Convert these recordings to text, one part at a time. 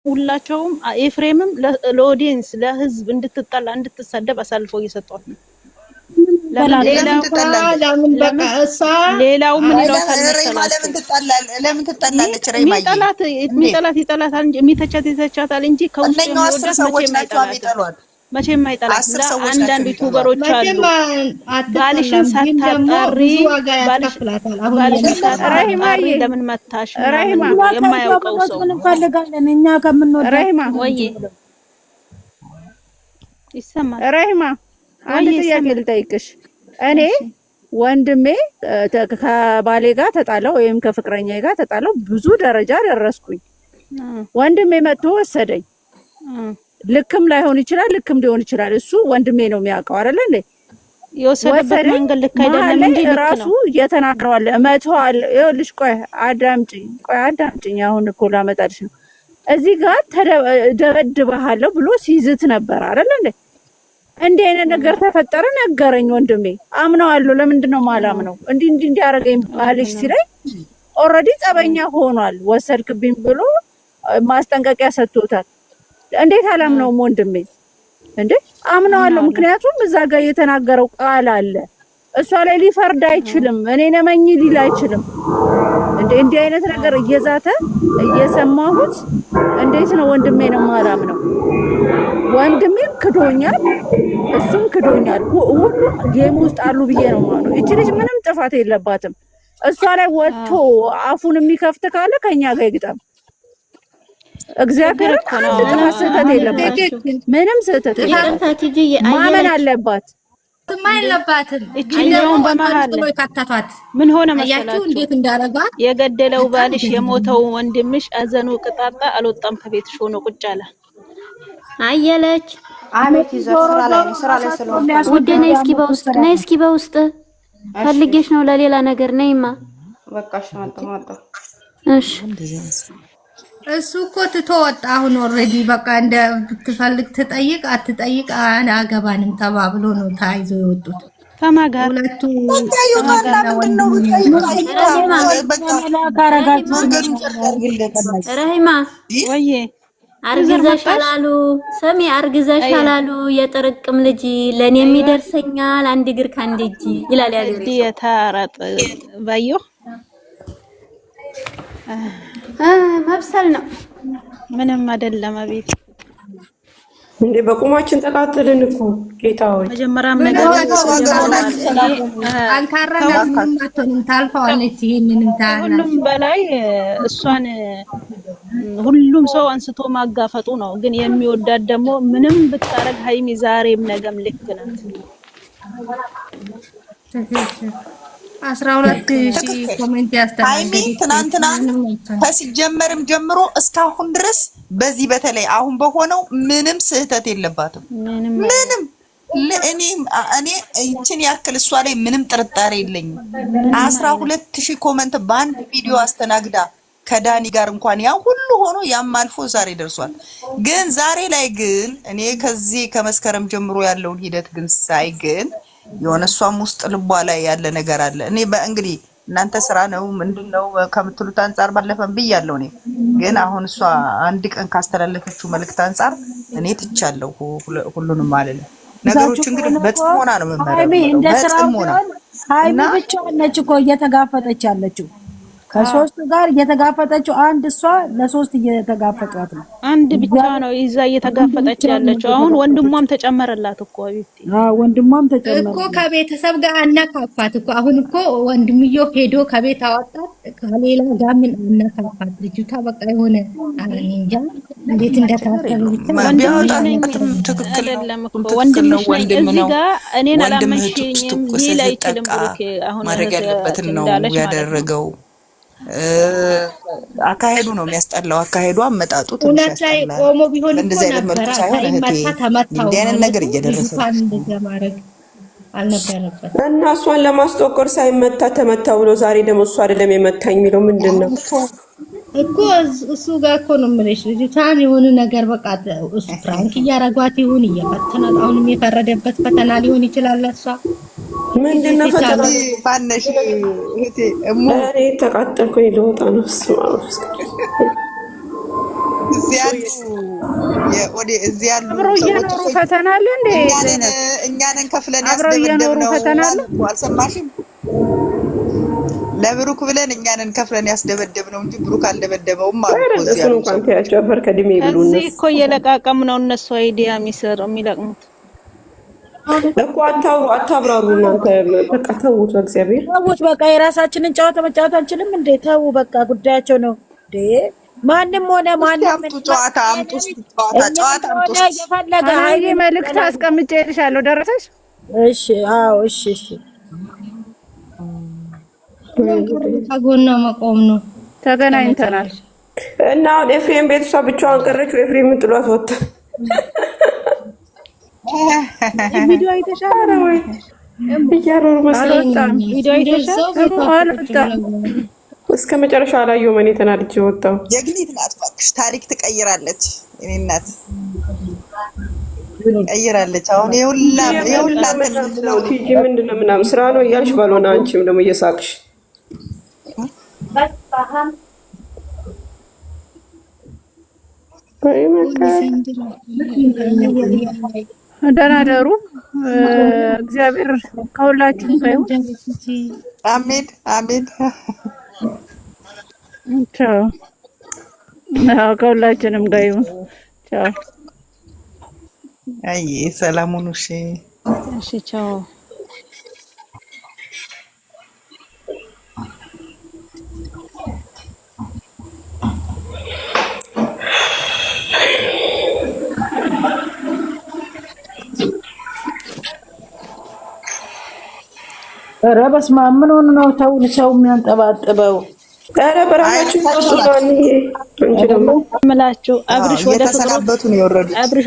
ሁላቸውም ኤፍሬምም ለኦዲየንስ ለህዝብ እንድትጠላ እንድትሰደብ አሳልፈው እየሰጧት ነው። ሌላው ምን ይሏታል መሰላችሁ? ለምን ትጠላለች? ሬማዬ የሚጠላት ይጠላታል እንጂ የሚተቻት ይተቻታል እንጂ ከውስጥ የሚወዳት መቼም አይጠላት። አንዳንድ ዩቲዩበሮች አሉ ባልሽን ሳታጣሪ ለምን መታሽ የማያውቀው ሰው እንፈልጋለን እኛ ከምንወዳ ወይ ይሰማል። ራሂማ አንድ ጥያቄ ልጠይቅሽ። እኔ ወንድሜ ከባሌ ጋር ተጣላው ወይም ከፍቅረኛዬ ጋር ተጣላው ብዙ ደረጃ ደረስኩኝ። ወንድሜ መጥቶ ወሰደኝ። ልክም ላይሆን ይችላል፣ ልክም ሊሆን ይችላል። እሱ ወንድሜ ነው የሚያውቀው አይደል እንዴ? የወሰደበት መንገድ ልክ አይደለም እንጂ ራሱ እየተናገረዋል መተዋል። ይኸውልሽ ቆይ አዳምጪኝ። አሁን እኮ ላመጣልሽ ነው። እዚህ ጋር ደበድብሃለሁ ብሎ ሲዝት ነበር አይደል እንዴ? እንዲህ አይነት ነገር ተፈጠረ ነገረኝ ወንድሜ። አምነዋለሁ። ለምንድን ነው የማላምነው? እንዲህ ያደረገኝ ባልሽ ሲለኝ ኦልሬዲ ጸበኛ ሆኗል። ወሰድክብኝ ብሎ ማስጠንቀቂያ ሰጥቶታል። እንዴት አላምነውም ወንድሜ? እንዴ አምነዋለሁ። ምክንያቱም እዛ ጋር የተናገረው ቃል አለ። እሷ ላይ ሊፈርድ አይችልም። እኔ ነመኝ ሊል አይችልም። እንዲህ አይነት ነገር እየዛተ እየሰማሁት እንዴት ነው ወንድሜ ነው የማላምነው? ወንድሜም ክዶኛል፣ እሱም ክዶኛል። ሁሉም ጌም ውስጥ አሉ ብዬ ነው ማለት ነው። እቺ ልጅ ምንም ጥፋት የለባትም። እሷ ላይ ወጥቶ አፉን የሚከፍት ካለ ከኛ ጋር ይግጠም። እግዚአብሔር ጥፋት ስህተት የለባትም። ምንም ስህተት ማመን አለባት። ማይለባትም እቺኛውን በመሃል ምን ሆነ መሰላችሁ? እንዴት እንዳረጋት የገደለው ባልሽ የሞተው ወንድምሽ አዘኑ ቅጣጣ አልወጣም ከቤትሽ ሆኖ ቁጭ አለ። አየለች አመት ይዘር ስራ ላይ ስለሆነ ውዴ ነይ እስኪ በውስጥ ፈልጌሽ ነው ለሌላ ነገር ነይማ። በቃሽ መጣ እሺ እሱ እኮ ትቶ ወጣ። አሁን ኦልሬዲ በቃ እንደ ብትፈልግ ትጠይቅ አትጠይቅ አያገባንም ተባብሎ ነው ታይዞ የወጡት። ከማጋር ሁለቱ ረሂማ ወይ አርግዘሻል አሉ ሰሚ አርግዘሻል አሉ የጥርቅም ልጅ ለኔ የሚደርሰኛል አንድ እግር ካንድ እጅ ይላል ያለ የታረጥ ባዩ መብሰል ነው። ምንም አይደለም። አቤት እንዴ በቁማችን ተቃጠልን እኮ ጌታዎች። መጀመሪያም ነገር ሁሉም በላይ እሷን ሁሉም ሰው አንስቶ ማጋፈጡ ነው። ግን የሚወዳት ደግሞ ምንም ብታረግ ሀይሚ ዛሬም ነገም ልክ ናት። 12,000 ኮሜንት ያስተናገደ ትናንትና ከሲጀመርም ጀምሮ እስካሁን ድረስ በዚህ በተለይ አሁን በሆነው ምንም ስህተት የለባትም። ምንም እኔ እቺን ያክል እሷ ላይ ምንም ጥርጣሬ የለኝም። 12,000 ኮሜንት በአንድ ቪዲዮ አስተናግዳ ከዳኒ ጋር እንኳን ያ ሁሉ ሆኖ ያም አልፎ ዛሬ ደርሷል። ግን ዛሬ ላይ ግን እኔ ከዚህ ከመስከረም ጀምሮ ያለውን ሂደት ግን ሳይ ግን የሆነ እሷም ውስጥ ልቧ ላይ ያለ ነገር አለ። እኔ በእንግዲህ እናንተ ስራ ነው ምንድነው ከምትሉት አንፃር ባለፈም ብያለሁ። እኔ ግን አሁን እሷ አንድ ቀን ካስተላለፈችው መልእክት አንፃር እኔ ትቻለሁ ሁሉንም ማለት ነው። ነገሮች እንግዲህ በጥሞና ነው መመረጥ በጥሞና ሃይሚ ብቻ ነች እኮ እየተጋፈጠች ያለችው ከሶስቱ ጋር እየተጋፈጠችው አንድ እሷ ለሶስት እየተጋፈጧት ነው። አንድ ብቻ ነው ይዛ እየተጋፈጠች ያለችው። አሁን ወንድሟም ተጨመረላት እኮ አቤት ወንድሟም ተጨመረ እኮ ከቤተሰብ ጋር አናካፋት እኮ አሁን እኮ ወንድምዮ ሄዶ ከቤት አወጣት ከሌላ ጋር ምን አናካፋት። ልጅቷ በቃ የሆነ እንጃ እንዴት እንደታሰሩ ወንድምነትም ትክክል አይደለም እኮ ወንድምሽ እዚህ ጋር እኔን አላመንሽኝም ሊል አይችልም። አሁን ማድረግ ያለበትን ነው ያደረገው። አካሄዱ ነው የሚያስጠላው። አካሄዱ አመጣጡ ትንሽ ያስጠላል። እንደዚህ አይነት መልኩ ሳይሆን እንዲህ አይነት ነገር እየደረሰ እና እሷን ለማስጠቆር ሳይመታ ተመታ ብሎ ዛሬ ደግሞ እሱ አይደለም የመታኝ የሚለው ምንድን ነው እኮ? እሱ ጋር እኮ ነው የምልሽ። ልጅቷን የሆነ ነገር በቃ እሱ ፍራንክ እያረጓት ይሁን እየፈተናት አሁንም የፈረደበት ፈተና ሊሆን ይችላል። እሷ ምንድነው ፈተና ባነሽ እቴ እኔ ተቃጠልኩኝ ልወጣ ነው። እዚህ ያሉ አብረው እየኖሩ ፈተና አለ እንዴ? እኛንን ከፍለን ያስደበደብነው አልሰማሽም? ለብሩክ ብለን እኛንን ከፍለን ያስደበደብነው እንጂ ብሩክ አልደበደበውም ማለት ነው። እሱ እንኳን ተያጨፈር ከድሜ ይብሉና እዚህ እኮ እየለቃቀም ነው እነሱ አይዲያ የሚለቅሙት እኮ። አታብራሩ እናንተ በቃ ተውት፣ በእግዚአብሔር ተውት። በቃ የራሳችንን ጨዋታ መጫወት አንችልም እንዴ? ተው በቃ ጉዳያቸው ነው እንዴ? ማንም ሆነ ማንም ጨዋታ አምጡ የፈለገ ሀይሌ መልእክት አስቀምጬልሻለሁ። ደረሰሽ? እሺ አዎ እሺ ከጎኗ መቆም ነው። ተገናኝተናል እና አሁን ኤፍሬም ቤተሰብ ብቻዋን ቀረች። ኤፍሬምን ጥሏት ወጣ። ቪዲዮ አይተሻል ወይ? እያሮር መስሎኝ ቪዲዮ አይተሻል? እስከ መጨረሻ አላየሁም። እኔ ተናድጄ ወጣሁ። የግሊት ናት እባክሽ፣ ታሪክ ትቀይራለች። እኔ እናት ቀይራለች። አሁን ይሁላ ቲጂ ምንድነው ምናምን ስራ ነው እያልሽ ባልሆነ አንቺም ደግሞ እየሳቅሽ ደህና ደሩ። እግዚአብሔር ከሁላችሁም ጋር ይሁን። አሜን አሜን። ቻው። ከሁላችንም ጋር ይሁን። ቻው። አይ ሰላሙን። እሺ ቻው። ኧረ በስመ አብ ምን ሆነ ነው ተውን ሰው የሚያንጠባጥበው? ኧረ በራሳችሁ ምላችሁ አብርሽ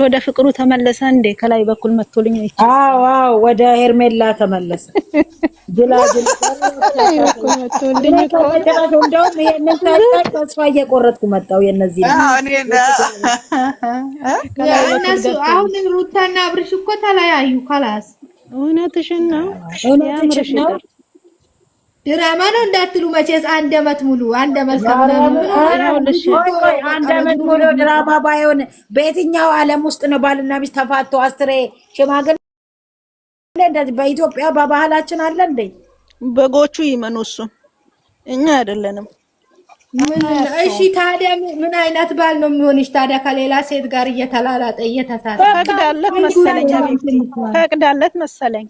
ወደ ፍቅሩ ተመለሰ እንዴ? ከላይ በኩል መጥቶልኝ ነው። አዎ ወደ ሄርሜላ ተመለሰ። ጅላጅል መጥቶልኝ እኮ እንደውም ይሄንን ታጣቅ ተስፋ እየቆረጥኩ መጣሁ። የነዚህ እነሱ አሁን ሩታና አብርሽ እኮ ተለያዩ። ካላስ እውነትሽን ነው። ድራማ ነው እንዳትሉ መቼስ አንድ አመት ሙሉ አንድ አመት ሙሉ ድራማ ባይሆን በየትኛው ዓለም ውስጥ ነው ባልና ሚስት ተፋቶ አስሬ ሽማግሌ እንደዚህ? በኢትዮጵያ በባህላችን አለ እንዴ? በጎቹ ይመኑ እሱን እኛ አይደለንም። እሺ ታዲያ ምን አይነት ባል ነው የሚሆንሽ ታዲያ? ከሌላ ሴት ጋር እየተላላጠ እየተሳሰ ፈቅዳለት መሰለኝ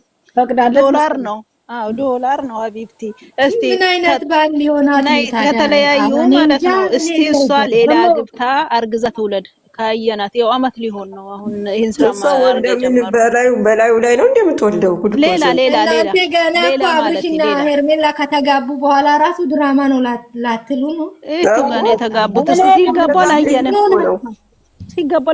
ዶላር ነው። አዎ ዶላር ነው አቢብቲ። እስቲ ምን አይነት ባል ሊሆናት ከተለያዩ ማለት ነው። እስቲ እሷ ሌላ ግብታ አርግዛ ትውለድ ካየናት ያው አመት ሊሆን ነው። አሁን ይሄን ስራ በላዩ ላይ ነው እንደምትወልደው ሌላ ገና አብርሽና ሄርሜላ ከተጋቡ በኋላ ራሱ ድራማ ነው ላትሉ ነው። እቱ ጋር የተጋቡት ሲገባ ላየንም ሲገባ